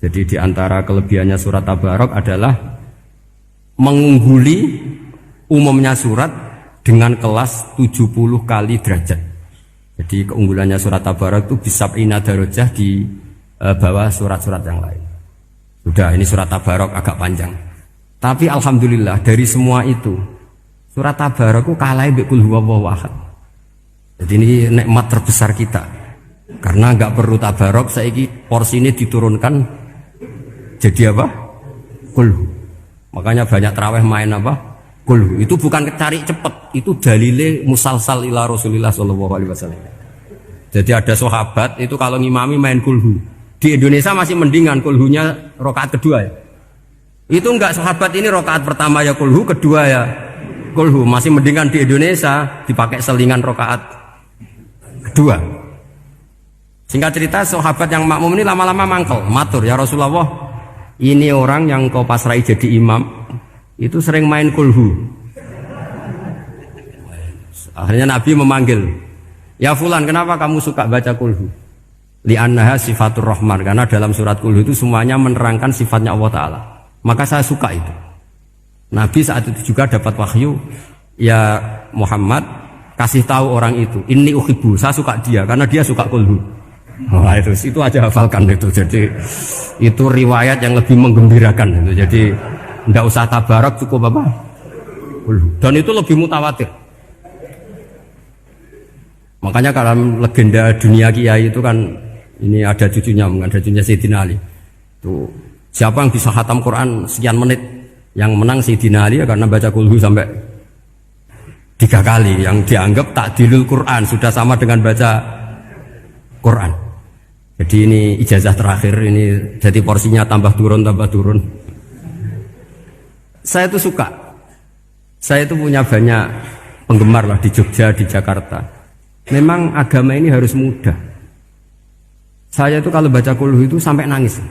Jadi di antara kelebihannya surat Tabarok adalah mengungguli umumnya surat dengan kelas 70 kali derajat. Jadi keunggulannya surat Tabarok itu bisa darajah di bawah surat-surat yang lain. Sudah, ini surat Tabarok agak panjang. Tapi alhamdulillah dari semua itu surat Tabarok itu kalah bi qul huwallahu ahad. Jadi ini nikmat terbesar kita. Karena enggak perlu Tabarok, saiki porsi ini diturunkan jadi apa? Qul. Makanya banyak tarawih main apa? Qul. Itu bukan cari cepet, itu dalile musalsal ila Rasulillah sallallahu alaihi wasallam. Jadi ada sahabat itu kalau ngimami main kulhu. Di Indonesia masih mendingan kulhunya rakaat kedua ya. Itu enggak sahabat ini rakaat pertama ya kulhu, kedua ya kulhu. Masih mendingan di Indonesia dipakai selingan rakaat kedua. Singkat cerita sahabat yang makmum ini lama-lama mangkel, matur ya Rasulullah, ini orang yang kau pasrai jadi imam itu sering main kulhu. Akhirnya Nabi memanggil, ya fulan, kenapa kamu suka baca kulhu? Li'annaha sifatur rahman, karena dalam surat kulhu itu semuanya menerangkan sifatnya Allah Ta'ala. Maka saya suka itu. Nabi saat itu juga dapat wahyu, ya Muhammad, kasih tahu orang itu, inni uhibbu, saya suka dia karena dia suka kulhu. Nah, itu aja hafalkan itu. Jadi itu riwayat yang lebih menggembirakan itu. Jadi tidak usah Tabarok, cukup apa? Kulhu. Dan itu lebih mutawatir. Makanya kalau legenda dunia kiai itu kan, ini ada cucunya Sayyidina Ali. Tuh, siapa yang bisa khatam Quran sekian menit, yang menang Sayyidina Ali ya, karena baca kulhu sampai 3 kali. Yang dianggap takdilul Quran, sudah sama dengan baca Quran. Jadi ini ijazah terakhir, ini jadi porsinya tambah turun. Saya itu suka. Saya itu punya banyak penggemar lah di Jogja, di Jakarta. Memang agama ini harus mudah. Saya itu kalau baca kulhu itu sampai nangis.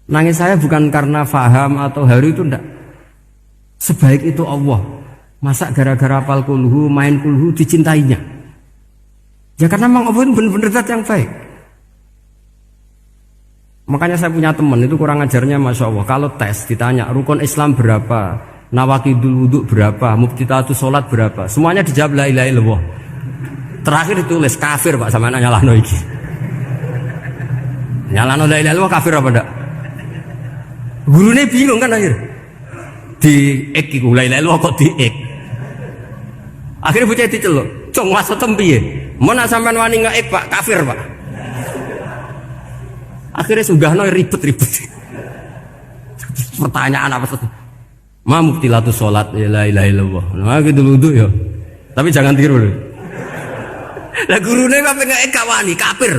Nangis saya bukan karena faham atau haru, itu enggak. Sebaik itu Allah. Masa gara-gara hafal kulhu, main kulhu dicintainya? Ya karena memang Allah itu benar-benar zat yang baik. Makanya saya punya teman itu kurang ajarnya Masya Allah. Kalau tes ditanya rukun Islam berapa, nawaqidul wudhu berapa, muftitatus sholat berapa, semuanya dijawab la ilaha illallah. Terakhir ditulis kafir Pak, sama anak nyalano iki. Nyalano la ilaha illallah kafir apa enggak? Gurunya bingung kan akhir. Di ek iku la ilaha illallah kok di ek. Akhirnya bocah diceluk, "Cung wasem piye? Mun nak sampean wani ngek Pak, kafir Pak." Akhirnya sugahno ribet-ribet. Pertanyaan apa tuh? Ma muftilatus sholat la ilaha illallah. Nah gitu wudu ya. Tapi jangan tiru loh. Lah gurune kok ngek gak wani, kafir.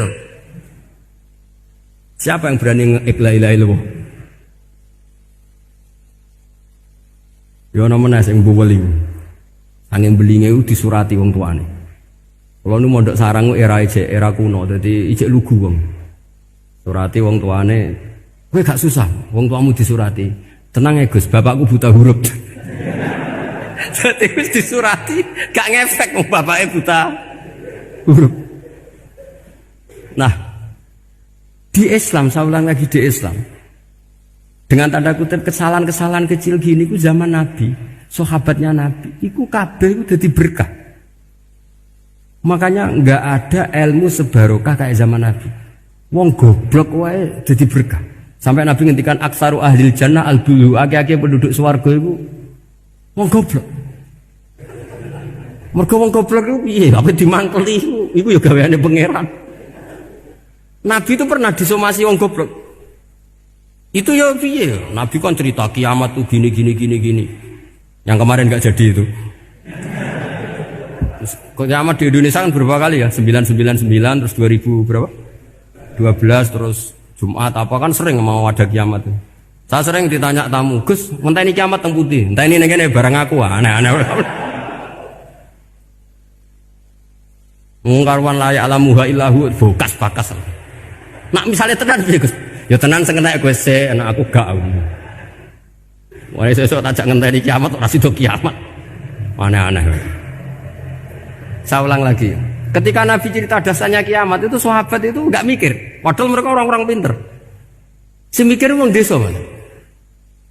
Siapa yang berani ngek la ilaha illallah? Yo namanya sing buweling. Angin belinge itu disurati wong tuane. Kalau nu mondok sarang era kuno, jadi ijek lugu wong. Surati wong tuane, kowe gak susah, wong tuamu disurati. Tenang ya Gus, bapakku buta huruf. Jadi wis disurati, gak ngefek wong bapaknya buta huruf. Nah, di Islam, saya ulang lagi di Islam. Dengan tanda kutip kesalahan-kesalahan kecil gini ku zaman Nabi, sahabatnya Nabi, iku kabeh ku dadi berkah. Makanya enggak ada ilmu sebarokah kayak zaman Nabi. Wong goblok wae dadi berkah. Sampai Nabi ngendikan aksaru ahlil jannah al-bulu, akeh-akeh penduduk swarga iku wong goblok. Mergo wong goblok iku piye? Apa dimangkeli iku ya gaweane pangeran. Nabi itu pernah disomasi wong goblok. Itu ya piye? Nabi kan cerita kiamat tuh gini. Yang kemarin enggak jadi itu. Terus kiamat di Indonesia kan berapa kali ya? 999 terus 2000 berapa? 12 terus Jumat apa kan sering mau ada kiamat. Saya sering ditanya tamu, "Gus, ngenteni kiamat teng putih. Entah ini ngene barang aku aneh-aneh." Mungkarwan layak alamuha illahu bokas bakas. Nak misalnya tenan piye Gus? Ya tenan sing entek kowe sik, anak aku gak. Wah sesuk tak jak ngenteni kiamat ora sida kiamat. Aneh-aneh. Saya ulang lagi. Ketika Nabi cerita dasarnya kiamat itu sahabat itu enggak mikir. Padahal mereka orang-orang pinter. Si mikir wong desa mana?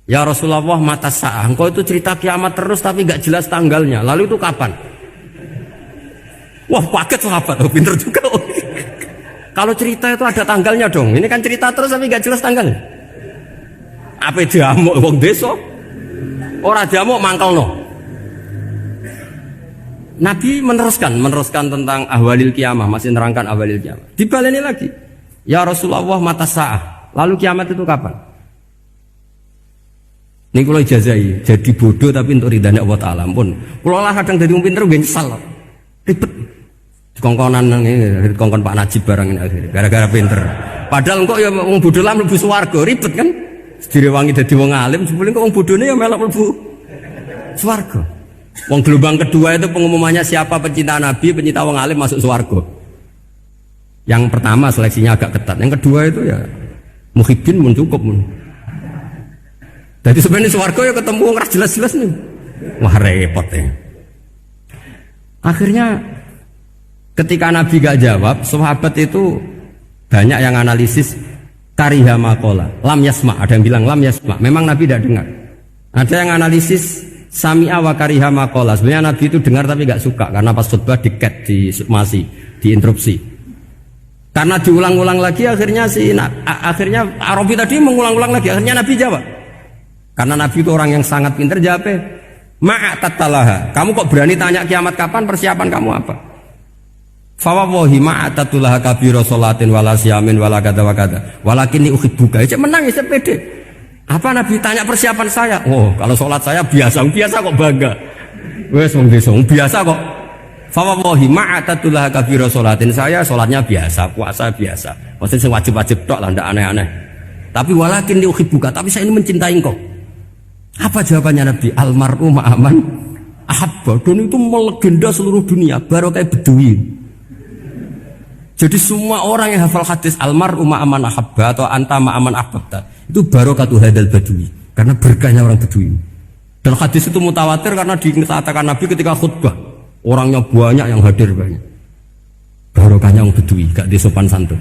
Ya Rasulullah, mata sa'ah. Engkau itu cerita kiamat terus tapi gak jelas tanggalnya. Lalu itu kapan? Wah, kaget sahabat. Oh, pinter juga. Kalau cerita itu ada tanggalnya dong. Ini kan cerita terus tapi gak jelas tanggalnya. Apa diamuk wong desa? Ora diamuk mangkelno. Nabi meneruskan tentang ahwalil kiamah, masih nerangkan ahwalil kiamah. Dibaleni lagi. Ya Rasulullah, mata sa'ah. Lalu kiamat itu kapan? Ini kalau ijazai, jadi bodoh tapi untuk ridhanya Allah Ta'ala pun. Kalau lah kadang jadi pinter gue nyesal. Ribet. Kongkonan ini, kongkon Pak Najib barang ini akhirnya. Gara-gara pinter. Padahal kok ya wong bodoh lah mlebu swarga, ribet kan? Direwangi dadi wong alim, sebelum kok wong bodohnya ya melok mlebu swarga. Wong gelombang kedua itu pengumumannya siapa pencinta Nabi, pencinta wong alim masuk swarga. Yang pertama seleksinya agak ketat, yang kedua itu ya muhibbin mun cukup mun. Jadi sebenarnya swarga ya ketemu wong jelas-jelas nih. Wah repot ya. Akhirnya ketika Nabi gak jawab, sahabat itu banyak yang analisis kariha maqala, lam yasma, ada yang bilang lam yasma. Memang Nabi tidak dengar. Ada yang analisis sami'a wa kariha maqala. Sebenarnya Nabi itu dengar tapi gak suka karena pas khutbah diket, diinterupsi. Karena diulang-ulang lagi akhirnya akhirnya Arabi tadi mengulang-ulang lagi, akhirnya Nabi jawab. Karena Nabi itu orang yang sangat pintar, jawabnya ma'atatalaha. Kamu kok berani tanya kiamat kapan, persiapan kamu apa? Fawawahi ma'atatulaha kabira sholatin wala siyamin wala kada wa kada walakinni uhibbuka. Cek menang ya pede. Apa Nabi tanya persiapan saya? Oh, kalau sholat saya biasa kok bangga. Wes wong desa biasa kok. Fawawahi ma'atatulaha kabira sholatin, saya sholatnya biasa, puasa biasa. Maksudnya wajib-wajib tok lah, ndak aneh-aneh. Tapi walakinni uhibbuka, tapi saya ini mencintai engkau. Apa jawabannya Nabi? Almar'u ma'aman ahabba. Dan itu melegenda seluruh dunia, baru kayak Bedui. Jadi semua orang yang hafal hadis almar'u ma'aman ahabba atau anta ma'aman ahbabta, itu barokatu hadal badui, karena berkahnya orang Bedui. Dan hadis itu mutawatir karena dikatakan Nabi ketika khutbah, orangnya banyak yang hadir banyak. Barokahnya orang Bedui, gak disopan santun.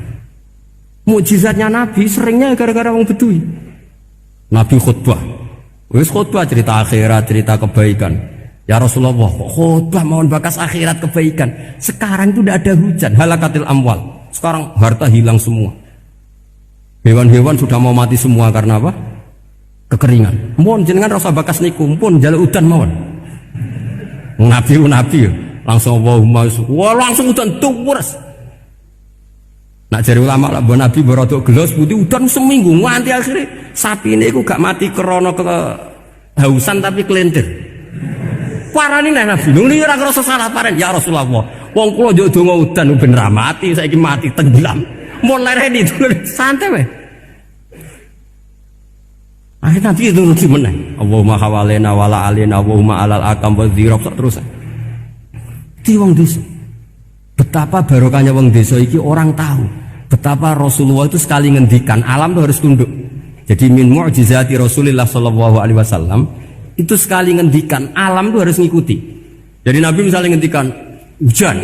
Mukjizatnya Nabi seringnya gara-gara orang Bedui. Nabi khutbah, wis khutbah cerita akhirat, cerita kebaikan. Ya Rasulullah, khutbah mohon bakas akhirat kebaikan. Sekarang itu tidak ada hujan, halakatil amwal. Sekarang harta hilang semua. Hewan-hewan sudah mau mati semua karena apa? Kekeringan. Mohon jenengan rasa bakas niku, pun jaluk udan mawon. Nabi langsung Allahumma, wah langsung udan tuwes. Nak jari ulama lah, Nabi berodok gelas putih udan seminggu, nganti akhirnya sapi ini aku gak mati krono kehausan tapi kelentir. Parani nek Nabi, nuli ora ngrasa salah paren. Ya Rasulullah, wong kula yo donga udan ben ra mati, saiki mati tenggelam. Mun lereni santai wae. Akhirnya Nabi itu nuruti meneh. Allahumma hawalena wala alina Allahumma alal akam wa dzirab terus. Di wong desa. Betapa barokahnya wong desa iki orang tahu. Betapa Rasulullah itu sekali ngendikan alam itu harus tunduk. Jadi min mu'jizati Rasulullah sallallahu alaihi wasallam itu sekali ngendikan alam itu harus ngikuti. Jadi Nabi misalnya ngendikan hujan,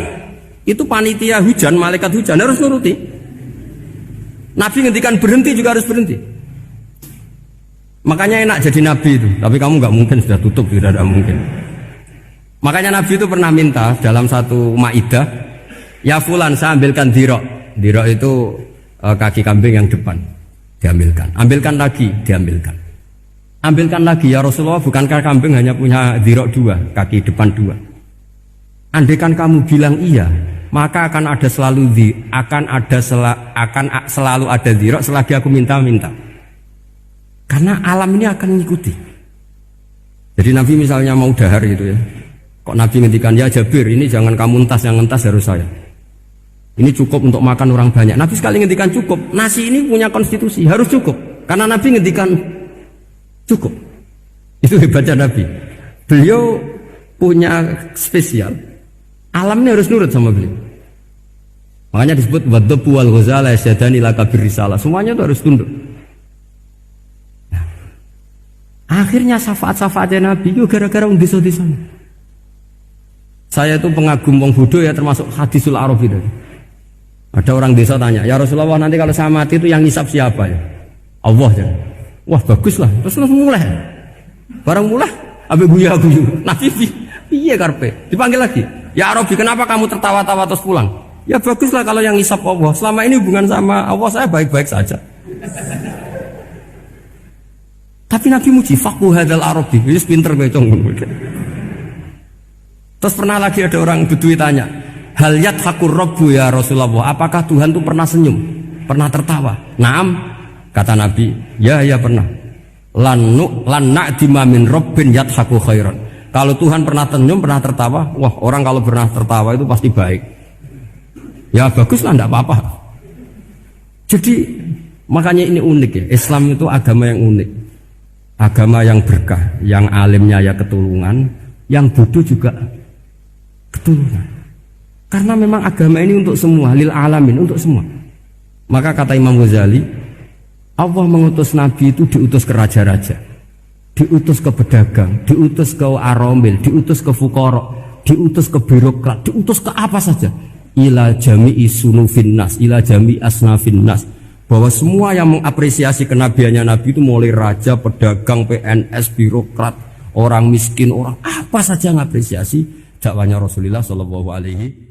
itu panitia hujan, malaikat hujan harus nuruti. Nabi ngendikan berhenti juga harus berhenti. Makanya enak jadi Nabi itu. Tapi kamu nggak mungkin, sudah tutup, tidak ada mungkin. Makanya Nabi itu pernah minta dalam satu maidah, ya fulan saya ambilkan dirok. Dirok itu kaki kambing yang depan, diambilkan. Ambilkan lagi, diambilkan. Ambilkan lagi ya Rasulullah, bukankah kambing hanya punya dirok dua, kaki depan dua? Andaikan kamu bilang iya, maka akan selalu ada dirok selagi aku minta-minta. Karena alam ini akan mengikuti. Jadi Nabi misalnya mau dahar gitu ya, kok Nabi ngendikan ya Jabir, ini jangan kamu entas, yang entas harus saya. Ini cukup untuk makan orang banyak. Nabi sekali ngendikan cukup. Nasi ini punya konstitusi, harus cukup. Karena Nabi ngendikan cukup. Itu hebatnya Nabi. Beliau punya spesial. Alam ini harus nurut sama beliau. Makanya disebut wadhabu wal ghazala yasyadani laka birrisalah. Semuanya itu harus tunduk. Nah, akhirnya syafaat-syafaatnya Nabi itu gara-gara wong desa-desa. Saya itu pengagum wong bodoh ya, termasuk hadisul Arabi tadi. Ada orang desa tanya, ya Rasulullah nanti kalau saya mati itu yang ngisap siapa ya? Allah ya. Wah bagus lah. Terus mulai. Barang mulai, abe guyu. Nabi piye karepe? Dipanggil lagi. Ya Arabi, kenapa kamu tertawa-tawa terus pulang? Ya baguslah kalau yang ngisap Allah. Selama ini hubungan sama Allah saya baik-baik saja. Tapi Nabi muji faqhu hadzal Arabi. Wis pinter kowe cung. Terus pernah lagi ada orang Bedui tanya, hal yadhakur rabbu ya Rasulullah, apakah Tuhan itu pernah senyum, pernah tertawa? Naam, kata Nabi, ya pernah. Lan na'dima min rabbin yadhaku khairan. Kalau Tuhan pernah senyum, pernah tertawa, wah orang kalau pernah tertawa itu pasti baik. Ya baguslah, enggak apa-apa. Jadi makanya ini unik ya, Islam itu agama yang unik. Agama yang berkah, yang alimnya ya ketulungan, yang bodoh juga ketulungan. Karena memang agama ini untuk semua, lil alamin, untuk semua. Maka kata Imam Ghazali, Allah mengutus Nabi itu diutus ke raja-raja, diutus ke pedagang, diutus ke aromil, diutus ke fukara, diutus ke birokrat, diutus ke apa saja. Ila jami'i sunufin nas, ila jami'i asnafin nas. Bahwa semua yang mengapresiasi kenabiannya Nabi itu mulai raja, pedagang, PNS, birokrat, orang miskin, orang apa saja mengapresiasi dakwahnya Rasulullah Shallallahu Alaihi